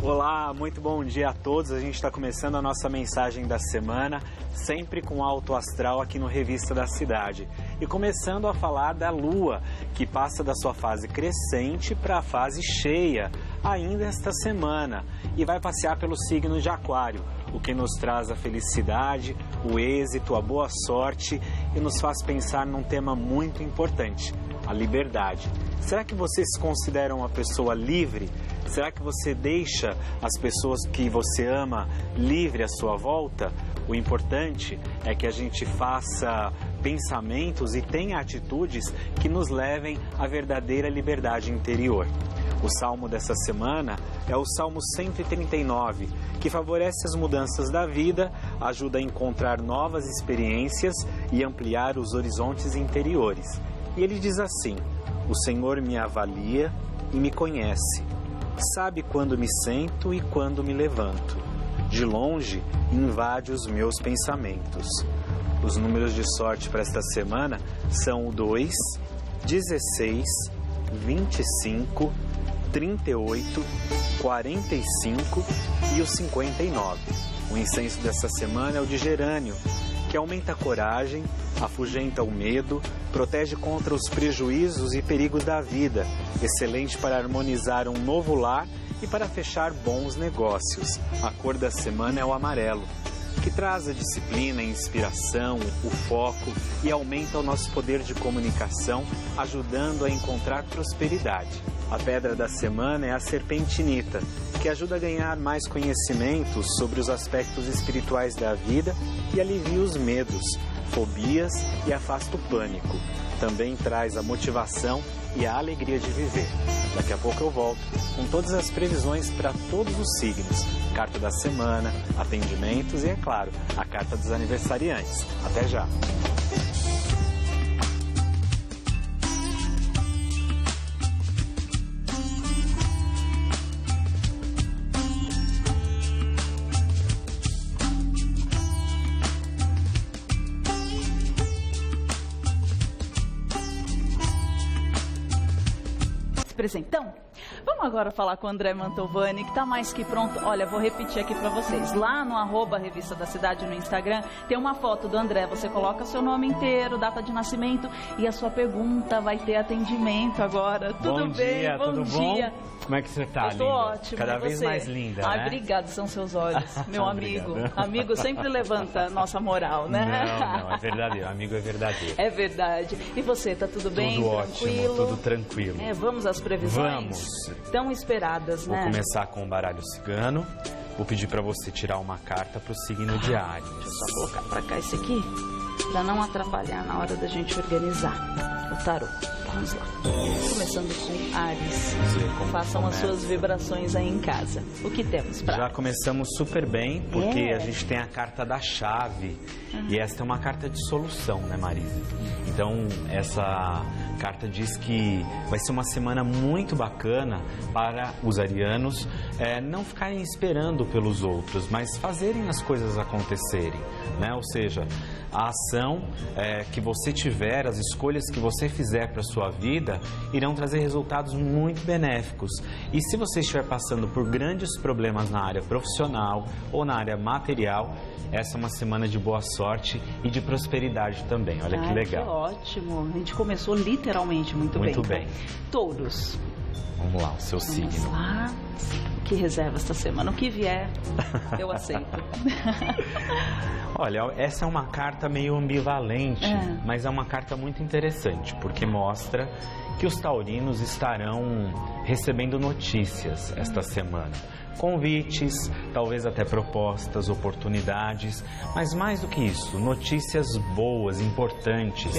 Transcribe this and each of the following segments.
Olá, muito bom dia a todos. A gente está começando a nossa mensagem da semana, sempre com alto astral aqui no Revista da Cidade. E começando a falar da Lua, que passa da sua fase crescente para a fase cheia, ainda esta semana, e vai passear pelo signo de Aquário, o que nos traz a felicidade, o êxito, a boa sorte e nos faz pensar num tema muito importante, a liberdade. Será que você se considera uma pessoa livre? Será que você deixa as pessoas que você ama livre à sua volta? O importante é que a gente faça pensamentos e tenha atitudes que nos levem à verdadeira liberdade interior. O salmo dessa semana é o Salmo 139, que favorece as mudanças da vida, ajuda a encontrar novas experiências e ampliar os horizontes interiores. E ele diz assim: o Senhor me avalia e me conhece. Sabe quando me sento e quando me levanto. De longe, invade os meus pensamentos. Os números de sorte para esta semana são o 2, 16, 25, 38, 45 e o 59. O incenso dessa semana é o de gerânio, que aumenta a coragem, afugenta o medo, protege contra os prejuízos e perigos da vida, excelente para harmonizar um novo lar e para fechar bons negócios. A cor da semana é o amarelo, que traz a disciplina, a inspiração, o foco e aumenta o nosso poder de comunicação, ajudando a encontrar prosperidade. A pedra da semana é a serpentinita, que ajuda a ganhar mais conhecimentos sobre os aspectos espirituais da vida e alivia os medos, fobias e afasta o pânico. Também traz a motivação e a alegria de viver. Daqui a pouco eu volto com todas as previsões para todos os signos, carta da semana, atendimentos e, é claro, a carta dos aniversariantes. Até já! Então, vamos agora falar com o André Mantovani, que está mais que pronto. Olha, vou repetir aqui para vocês. Lá no @Revista da Cidade no Instagram, tem uma foto do André. Você coloca seu nome inteiro, data de nascimento e a sua pergunta vai ter atendimento agora. Tudo bem? Dia, bom dia. Como é que você está, Estou ótimo. Cada vez mais linda, Ai, né? obrigado, são seus olhos, meu amigo. Amigo sempre levanta nossa moral, né? Não, é verdadeiro. Amigo é verdadeiro. É verdade. E você, tá tudo bem? Tudo Tranquilo? ótimo, tudo tranquilo. Vamos às previsões? Vamos. Tão esperadas, né? Vou começar com o baralho cigano. Vou pedir para você tirar uma carta para o signo de Áries. Deixa eu só colocar para cá esse aqui, para não atrapalhar na hora da gente organizar o tarô. Vamos lá. Começando com Áries. Vamos ver como Façam começa. as suas vibrações aí em casa. O que temos para? Já começamos super bem, porque a gente tem a carta da chave. E esta é uma carta de solução, né, Marisa? Então, essa carta diz que vai ser uma semana muito bacana para os arianos não ficarem esperando pelos outros, mas fazerem as coisas acontecerem, né? Ou seja, a ação que você tiver, as escolhas que você fizer para a sua vida, irão trazer resultados muito benéficos. E se você estiver passando por grandes problemas na área profissional ou na área material, essa é uma semana de boa sorte e de prosperidade também. Olha que legal. Que ótimo. A gente começou literalmente muito bem. Muito bem. Touros. Vamos lá, o seu signo. Vamos lá. O que reserva esta semana? O que vier, eu aceito. Olha, essa é uma carta meio ambivalente, mas é uma carta muito interessante, porque mostra que os taurinos estarão recebendo notícias esta semana. Convites, talvez até propostas, oportunidades, mas mais do que isso, notícias boas, importantes,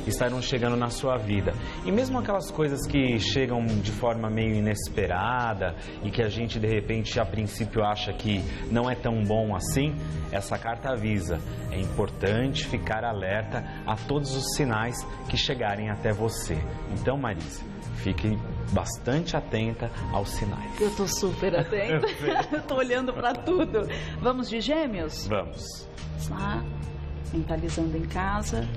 estarão chegando na sua vida. E mesmo aquelas coisas que chegam de forma meio inesperada e que a gente de repente a princípio acha que não é tão bom assim, essa carta avisa. É importante ficar alerta a todos os sinais que chegarem até você. Então, Marisa, fique bastante atenta aos sinais. Eu tô super atenta. Eu tô olhando para tudo. Vamos de Gêmeos? Vamos. Vamos lá. Mentalizando em casa.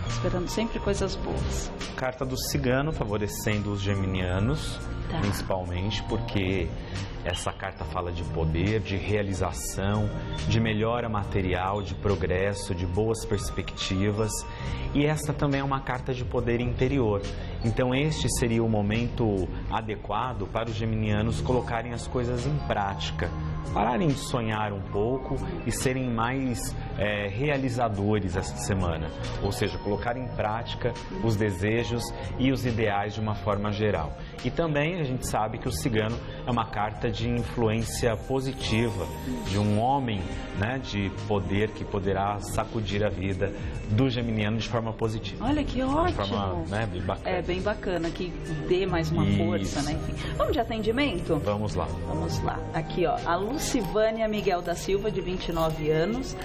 Esperando sempre coisas boas. Carta do cigano favorecendo os geminianos. principalmente porque essa carta fala de poder, de realização, de melhora material, de progresso, de boas perspectivas. E esta também é uma carta de poder interior. Então este seria o momento adequado para os geminianos colocarem as coisas em prática, pararem de sonhar um pouco e serem mais realizadores esta semana. Ou seja, colocar em prática os desejos e os ideais de uma forma geral. E também a gente sabe que o cigano é uma carta de influência positiva, de um homem, né, de poder que poderá sacudir a vida do geminiano de forma positiva. Olha que ótimo! De forma, né, bem bacana. É, bem bacana, que dê mais uma força, né? Enfim. Vamos de atendimento? Vamos lá. Vamos lá. Aqui, ó, a Lucivânia Miguel da Silva, de 29 anos.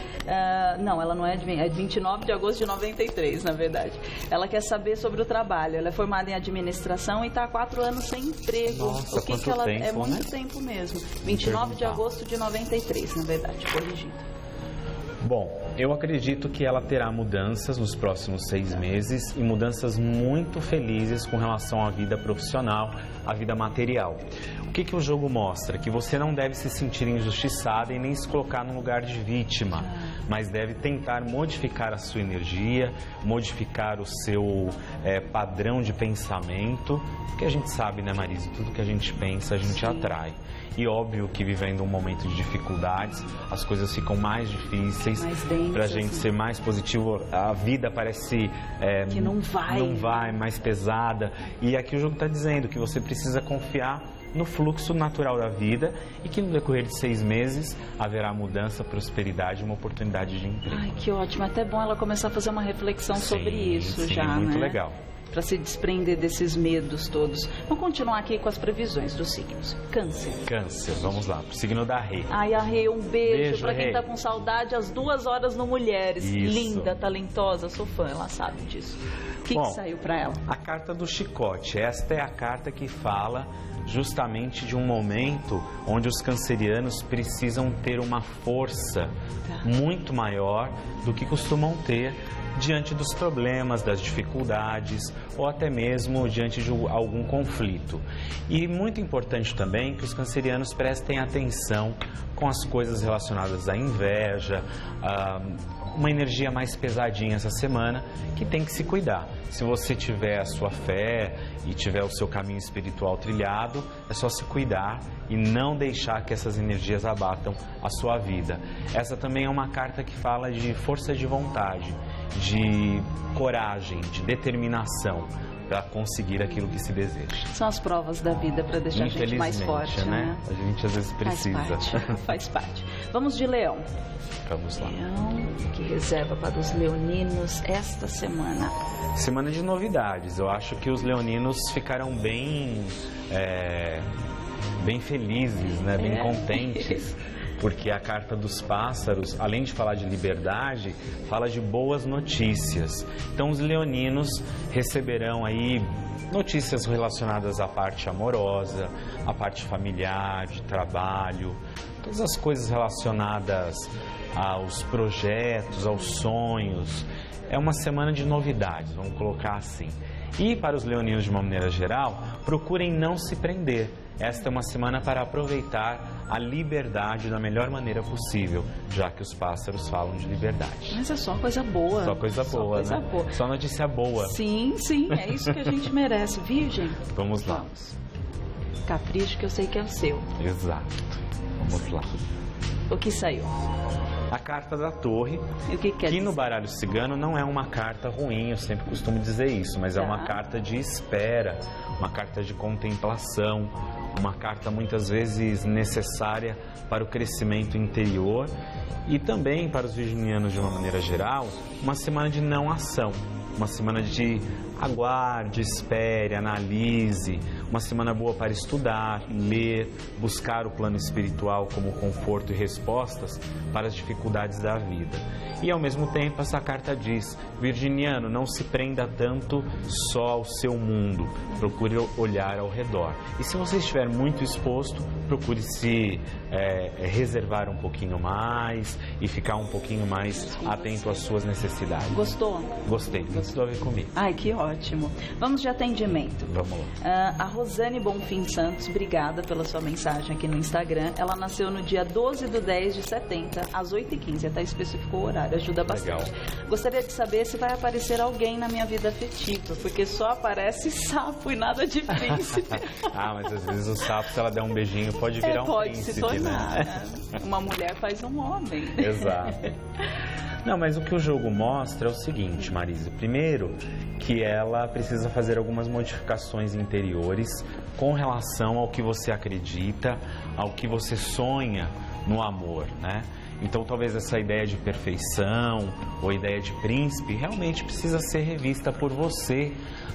Não, ela não é de 29 de agosto de 93, na verdade. Ela quer saber sobre o trabalho. Ela é formada em administração e está há 4 anos sem emprego. Nossa, o que quanto tempo, é muito né? tempo mesmo. 29 de agosto de 93, na verdade, corrigindo. Bom, eu acredito que ela terá mudanças nos próximos 6 meses e mudanças muito felizes com relação à vida profissional, à vida material. O que o jogo mostra? Que você não deve se sentir injustiçada e nem se colocar num lugar de vítima, mas deve tentar modificar a sua energia, modificar o seu padrão de pensamento, porque a gente sabe, né, Marisa, tudo que a gente pensa, a gente atrai. E óbvio que vivendo um momento de dificuldades, as coisas ficam mais difíceis, para a gente ser mais positivo, a vida parece que não vai, mais pesada. E aqui o jogo está dizendo que você precisa confiar no fluxo natural da vida e que no decorrer de 6 meses haverá mudança, prosperidade e uma oportunidade de emprego. Ai, que ótimo. Até bom ela começar a fazer uma reflexão sobre isso já, muito né? legal. Para se desprender desses medos todos. Vamos continuar aqui com as previsões dos signos. Câncer. Câncer, vamos lá, pro signo da Rê. Ai, a Rê, um beijo para quem Rê. tá com saudade, às 2 horas no Mulheres. Isso. Linda, talentosa, sou fã, ela sabe disso. O que saiu para ela? A carta do chicote. Esta é a carta que fala justamente de um momento onde os cancerianos precisam ter uma força muito maior do que costumam ter diante dos problemas, das dificuldades ou até mesmo diante de algum conflito. E muito importante também que os cancerianos prestem atenção com as coisas relacionadas à inveja, uma energia mais pesadinha essa semana, que tem que se cuidar. Se você tiver a sua fé e tiver o seu caminho espiritual trilhado, é só se cuidar e não deixar que essas energias abatam a sua vida. Essa também é uma carta que fala de força de vontade, de coragem, de determinação para conseguir aquilo que se deseja. São as provas da vida para deixar a gente mais forte, né? A gente às vezes precisa. Faz parte. Vamos de Leão. Vamos lá. Leão, que reserva para os leoninos esta semana? Semana de novidades. Eu acho que os leoninos ficaram bem felizes, né? Bem contentes. Porque a carta dos pássaros, além de falar de liberdade, fala de boas notícias. Então os leoninos receberão aí notícias relacionadas à parte amorosa, à parte familiar, de trabalho, todas as coisas relacionadas aos projetos, aos sonhos. É uma semana de novidades, vamos colocar assim. E para os leoninos de uma maneira geral, procurem não se prender. Esta é uma semana para aproveitar a liberdade da melhor maneira possível, já que os pássaros falam de liberdade. Mas é só coisa boa. Só coisa boa, né? Só notícia boa. Sim, é isso que a gente merece. Virgem? Vamos lá. Capricho que eu sei que é o seu. Exato. Vamos lá. O que saiu? A carta da Torre, e o que quer no baralho cigano não é uma carta ruim, eu sempre costumo dizer isso, mas é uma carta de espera, uma carta de contemplação, uma carta muitas vezes necessária para o crescimento interior e também para os virginianos de uma maneira geral, uma semana de não ação, uma semana de aguarde, espere, analise, uma semana boa para estudar, ler, buscar o plano espiritual como conforto e respostas para as dificuldades da vida. E ao mesmo tempo essa carta diz, virginiano, não se prenda tanto só ao seu mundo, procure olhar ao redor. E se você estiver muito exposto, procure se reservar um pouquinho mais e ficar um pouquinho mais atento às suas necessidades. Gostou? Gostei, tem tudo a ver comigo. Ai, que ótimo. ótimo. Vamos de atendimento. Vamos lá. A Rosane Bonfim Santos, obrigada pela sua mensagem aqui no Instagram. Ela nasceu no dia 12/10/70, às 8h15. Até especificou o horário, ajuda bastante. Legal. Gostaria de saber se vai aparecer alguém na minha vida afetiva, porque só aparece sapo e nada de príncipe. Mas às vezes o sapo, se ela der um beijinho, pode virar um príncipe, pode se tornar, né? Uma mulher faz um homem. Exato. Não, mas o que o jogo mostra é o seguinte, Marisa. Primeiro, que ela precisa fazer algumas modificações interiores com relação ao que você acredita, ao que você sonha no amor, né? Então, talvez essa ideia de perfeição ou ideia de príncipe realmente precisa ser revista por você,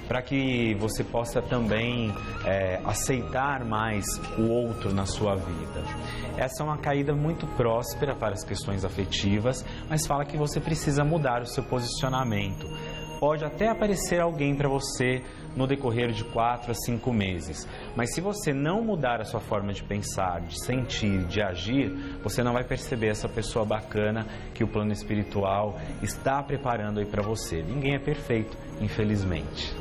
para que você possa também aceitar mais o outro na sua vida. Essa é uma caída muito próspera para as questões afetivas, mas fala que você precisa mudar o seu posicionamento. Pode até aparecer alguém para você no decorrer de 4 a 5 meses. Mas se você não mudar a sua forma de pensar, de sentir, de agir, você não vai perceber essa pessoa bacana que o plano espiritual está preparando aí para você. Ninguém é perfeito, infelizmente.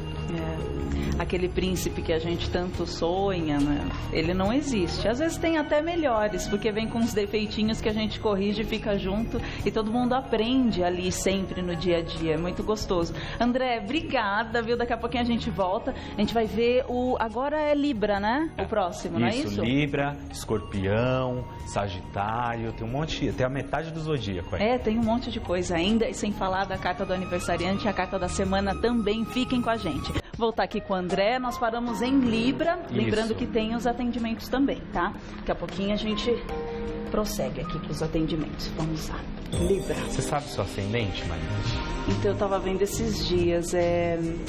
Aquele príncipe que a gente tanto sonha, né? Ele não existe. Às vezes tem até melhores, porque vem com uns defeitinhos que a gente corrige, fica junto e todo mundo aprende ali sempre no dia a dia. É muito gostoso. André, obrigada, viu? Daqui a pouquinho a gente volta. A gente vai ver agora é Libra, né? O próximo, não é isso? Libra, Escorpião, Sagitário, tem um monte, tem a metade do zodíaco aí. Tem um monte de coisa ainda, e sem falar da carta do aniversariante, a carta da semana também. Fiquem com a gente. Voltar aqui com o André, nós paramos em Libra, lembrando que tem os atendimentos também, tá? Daqui a pouquinho a gente prossegue aqui para os atendimentos. Vamos lá. Libra. Você sabe o seu ascendente, Maria? Então, eu tava vendo esses dias,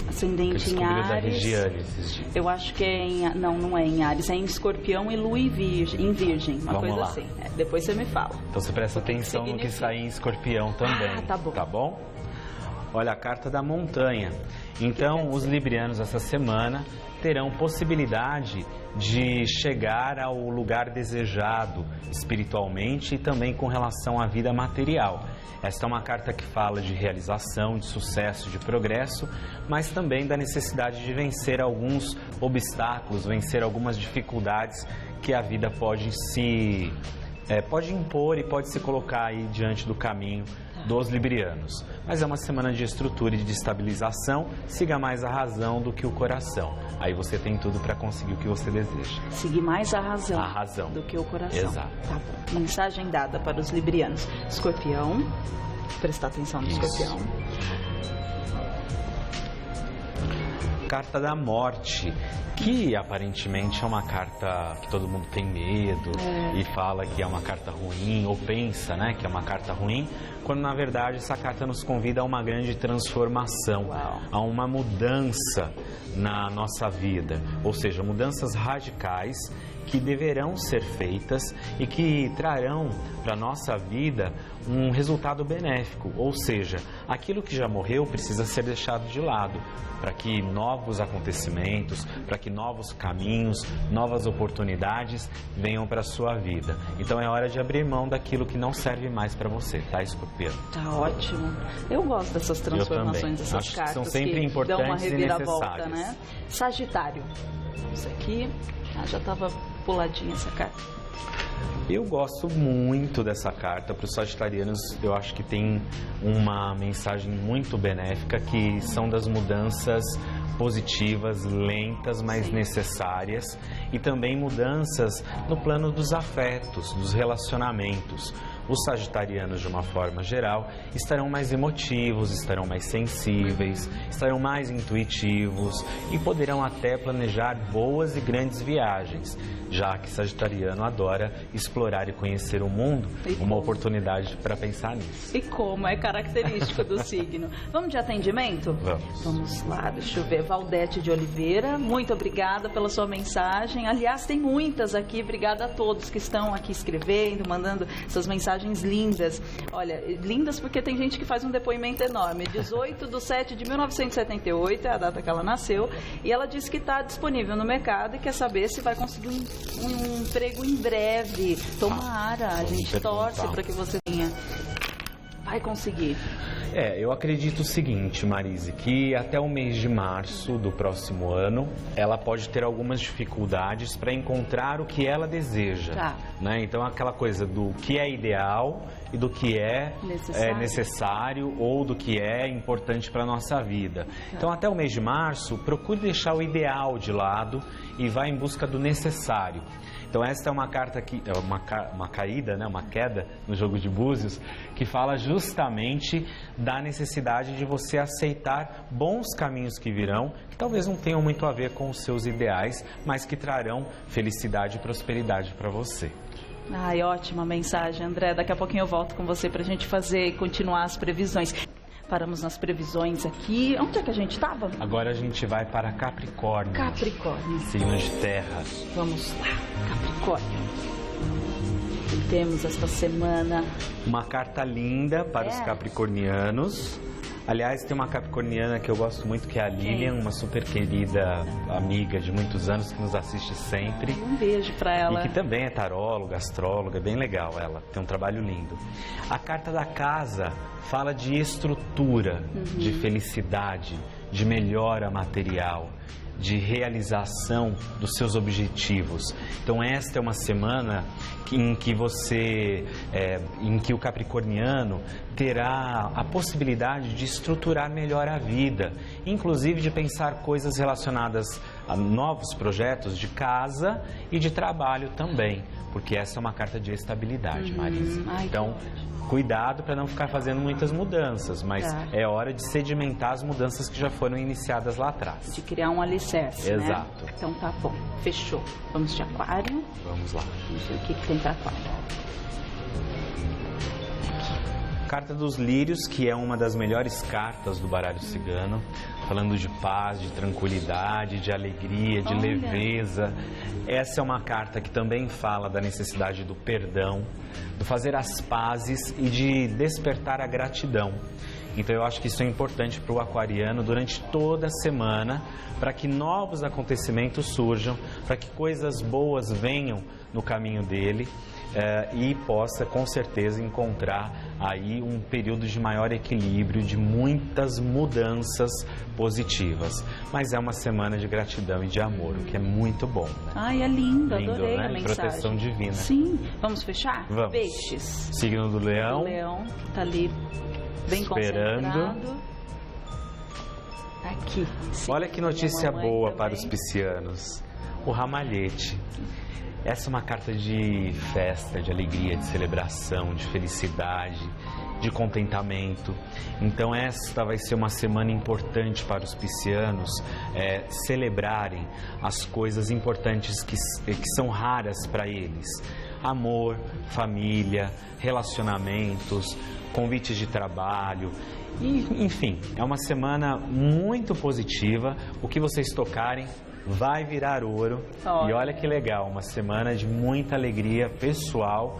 ascendente em Áries. Da Regiane esses dias. Eu acho que é em... Não é em Áries, é em Escorpião e Lua em Virgem, uma Vamos coisa lá. assim. Depois você me fala. Então você presta atenção no que sai em Escorpião também. Tá bom. Tá bom? Olha, a carta da montanha. Então, os librianos essa semana terão possibilidade de chegar ao lugar desejado espiritualmente e também com relação à vida material. Esta é uma carta que fala de realização, de sucesso, de progresso, mas também da necessidade de vencer alguns obstáculos, vencer algumas dificuldades que a vida pode impor e pode se colocar aí diante do caminho dos librianos. Mas é uma semana de estrutura e de estabilização. Siga mais a razão do que o coração. Aí você tem tudo para conseguir o que você deseja. Seguir mais a razão do que o coração. Exato. Tá bom. Mensagem dada para os librianos. Escorpião, prestar atenção no Escorpião. Carta da morte, que aparentemente é uma carta que todo mundo tem medo e fala que é uma carta ruim, ou pensa, né, que é uma carta ruim, quando na verdade essa carta nos convida a uma grande transformação, a uma mudança na nossa vida, ou seja, mudanças radicais que deverão ser feitas e que trarão para a nossa vida um resultado benéfico, ou seja, aquilo que já morreu precisa ser deixado de lado, para que novos acontecimentos, para que novos caminhos, novas oportunidades venham para a sua vida. Então é hora de abrir mão daquilo que não serve mais para você, tá, Escorpião? Tá ótimo. Eu gosto dessas transformações, dessas Acho cartas que são sempre importantes dão uma reviravolta, e necessárias. Né? Sagitário. Isso aqui, já estava puladinha essa carta. Eu gosto muito dessa carta. Para os sagitarianos, eu acho que tem uma mensagem muito benéfica, que são das mudanças positivas, lentas, mas necessárias, e também mudanças no plano dos afetos, dos relacionamentos. Os sagitarianos, de uma forma geral, estarão mais emotivos, estarão mais sensíveis, estarão mais intuitivos e poderão até planejar boas e grandes viagens, já que sagitariano adora explorar e conhecer o mundo, uma oportunidade para pensar nisso. E como é característico do signo. Vamos de atendimento? Vamos lá, deixa eu ver. Valdete de Oliveira, muito obrigada pela sua mensagem. Aliás, tem muitas aqui. Obrigada a todos que estão aqui escrevendo, mandando essas mensagens lindas. Olha, lindas porque tem gente que faz um depoimento enorme. 18/7/1978 é a data que ela nasceu, e ela disse que está disponível no mercado e quer saber se vai conseguir um emprego em breve. Tomara, a gente torce para que você tenha. Vai conseguir. Eu acredito o seguinte, Marise, que até o mês de março do próximo ano, ela pode ter algumas dificuldades para encontrar o que ela deseja. Tá. Né? Então, aquela coisa do que é ideal e do que é necessário ou do que é importante para a nossa vida. Então, até o mês de março, procure deixar o ideal de lado e vá em busca do necessário. Então, esta é uma carta que é uma caída, né? Uma queda no jogo de búzios, que fala justamente da necessidade de você aceitar bons caminhos que virão, que talvez não tenham muito a ver com os seus ideais, mas que trarão felicidade e prosperidade para você. Ai, ótima mensagem, André. Daqui a pouquinho eu volto com você para a gente continuar as previsões. Paramos nas previsões aqui. Onde é que a gente estava? Agora a gente vai para Capricórnio. Capricórnio. Signo de terra. Vamos lá, Capricórnio. Temos esta semana uma carta linda para os capricornianos. Aliás, tem uma capricorniana que eu gosto muito, que é a Lilian, uma super querida amiga de muitos anos que nos assiste sempre. Um beijo para ela. E que também é taróloga, astróloga, bem legal ela, tem um trabalho lindo. A carta da casa fala de estrutura, de felicidade, de melhora material, de realização dos seus objetivos. Então esta é uma semana em que em que o capricorniano terá a possibilidade de estruturar melhor a vida, inclusive de pensar coisas relacionadas a novos projetos de casa e de trabalho também, porque essa é uma carta de estabilidade, Marisa. Então, cuidado para não ficar fazendo muitas mudanças, mas é hora de sedimentar as mudanças que já foram iniciadas lá atrás. De criar um alicerce, Exato. Né? Então tá bom, fechou. Vamos de Aquário. Vamos lá. Vamos ver o que tem para Aquário. Carta dos Lírios, que é uma das melhores cartas do baralho cigano, falando de paz, de tranquilidade, de alegria, de leveza. Essa é uma carta que também fala da necessidade do perdão, do fazer as pazes e de despertar a gratidão. Então eu acho que isso é importante para o aquariano durante toda a semana, para que novos acontecimentos surjam, para que coisas boas venham no caminho dele. E possa com certeza encontrar aí um período de maior equilíbrio, de muitas mudanças positivas. Mas é uma semana de gratidão e de amor, o que é muito bom. Né? Ai, é lindo, adorei, né? a mensagem. Proteção divina. Sim, vamos fechar? Vamos. Peixes. Signo do Leão. O Leão tá ali bem esperando. Concentrado. Aqui. Olha que notícia boa também. para os piscianos. O ramalhete. Essa é uma carta de festa, de alegria, de celebração, de felicidade, de contentamento. Então esta vai ser uma semana importante para os piscianos celebrarem as coisas importantes que são raras para eles. Amor, família, relacionamentos, convites de trabalho. E, enfim, é uma semana muito positiva. O que vocês tocarem vai virar ouro. E olha que legal, uma semana de muita alegria pessoal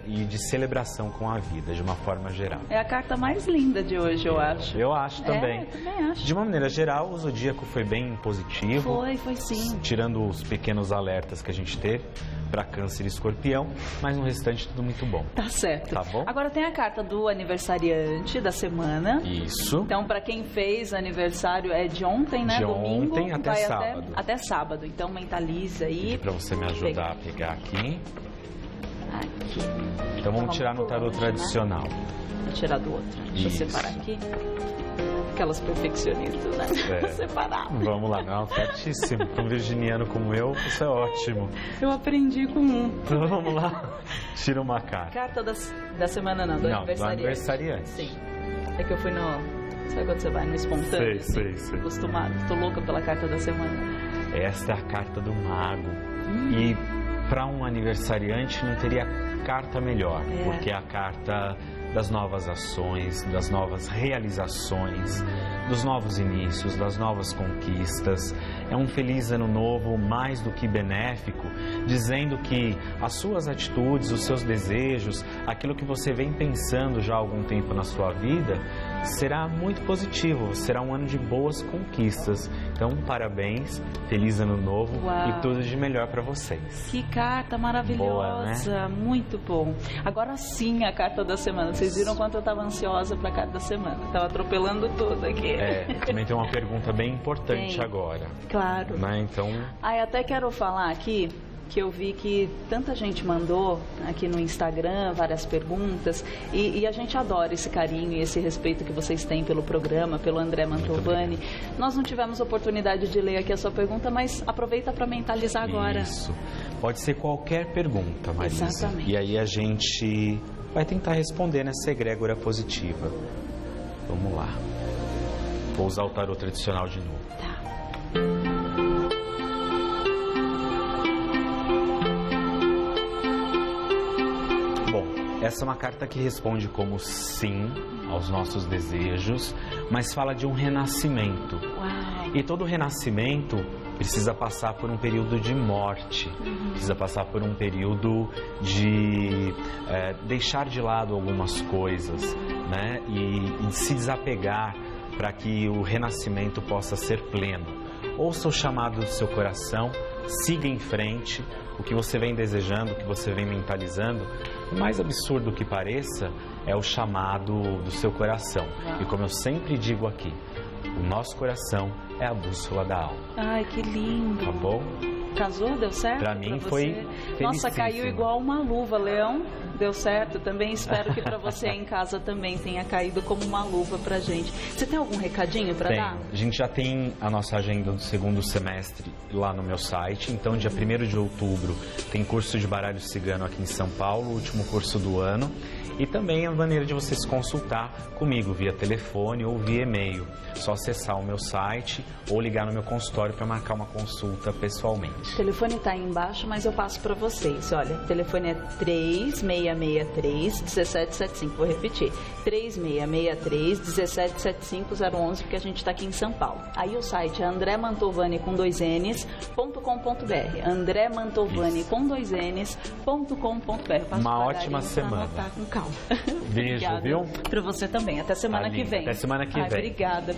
e de celebração com a vida, de uma forma geral. É a carta mais linda de hoje, eu acho. Eu acho também. Eu também acho. De uma maneira geral, o zodíaco foi bem positivo. Foi sim. Tirando os pequenos alertas que a gente teve para Câncer e Escorpião, mas no restante tudo muito bom. Tá certo. Tá bom? Agora tem a carta do aniversariante da semana. Isso. Então, para quem fez aniversário é de ontem, né? De domingo. ontem até sábado. Até sábado. Então, mentaliza aí. Para você me ajudar a pegar aqui. Aqui. Então vamos tirar no tarô tradicional. Vou tirar do outro. Deixa eu separar aqui. Aquelas perfeccionistas, né? Separar. Vamos lá, não, certíssimo. Para um virginiano como eu, isso é ótimo. Eu aprendi com um. Então vamos lá. Tira uma carta. Carta da semana não, do aniversariante. Do aniversariante. Sim. É que eu fui no... Sabe quando você vai no espontâneo? Sei. Acostumado. Tô louca pela carta da semana. Esta é a carta do mago. E para um aniversariante não teria carta melhor, porque é a carta das novas ações, das novas realizações, dos novos inícios, das novas conquistas. É um feliz ano novo, mais do que benéfico, dizendo que as suas atitudes, os seus desejos, aquilo que você vem pensando já há algum tempo na sua vida, será muito positivo, será um ano de boas conquistas. Então, parabéns, feliz ano novo. Uau. E tudo de melhor para vocês. Que carta maravilhosa, Boa, né? Muito bom. Agora sim, a carta da semana. Vocês viram quanto eu estava ansiosa para cada semana. Estava atropelando tudo aqui. Também tem uma pergunta bem importante agora. Claro. Né? Então... Até quero falar aqui que eu vi que tanta gente mandou aqui no Instagram várias perguntas e a gente adora esse carinho e esse respeito que vocês têm pelo programa, pelo André Mantovani. Nós não tivemos oportunidade de ler aqui a sua pergunta, mas aproveita para mentalizar agora. Isso. Pode ser qualquer pergunta, Marisa. Exatamente. E aí a gente vai tentar responder nessa egrégora positiva. Vamos lá. Vou usar o tarô tradicional de novo. Tá. Essa é uma carta que responde como sim aos nossos desejos, mas fala de um renascimento. Uau. E todo renascimento precisa passar por um período de morte, precisa passar por um período de deixar de lado algumas coisas, né? E se desapegar para que o renascimento possa ser pleno. Ouça o chamado do seu coração, siga em frente. O que você vem desejando, o que você vem mentalizando, o mais absurdo que pareça, é o chamado do seu coração. E como eu sempre digo aqui, o nosso coração é a bússola da alma. Ai, que lindo. Tá bom? Casou? Deu certo? Pra mim foi Nossa, caiu igual uma luva, Leão. Deu certo? Também espero que pra você em casa também tenha caído como uma luva pra gente. Você tem algum recadinho pra dar? A gente já tem a nossa agenda do segundo semestre lá no meu site. Então, dia 1º de outubro, tem curso de baralho cigano aqui em São Paulo, o último curso do ano. E também a maneira de você se consultar comigo via telefone ou via e-mail. Só acessar o meu site ou ligar no meu consultório para marcar uma consulta pessoalmente. O telefone está aí embaixo, mas eu passo para vocês. Olha, o telefone é 3663-1775. Vou repetir. 3663-1775-011, porque a gente está aqui em São Paulo. Aí o site é andremantovani com 2Ns.com.br. Andremantovani com 2Ns.com.br. Uma ótima semana. Tá com calma. Beijo, Obrigada. Viu? Para você também. Até semana que vem. Até semana que vem. Obrigada.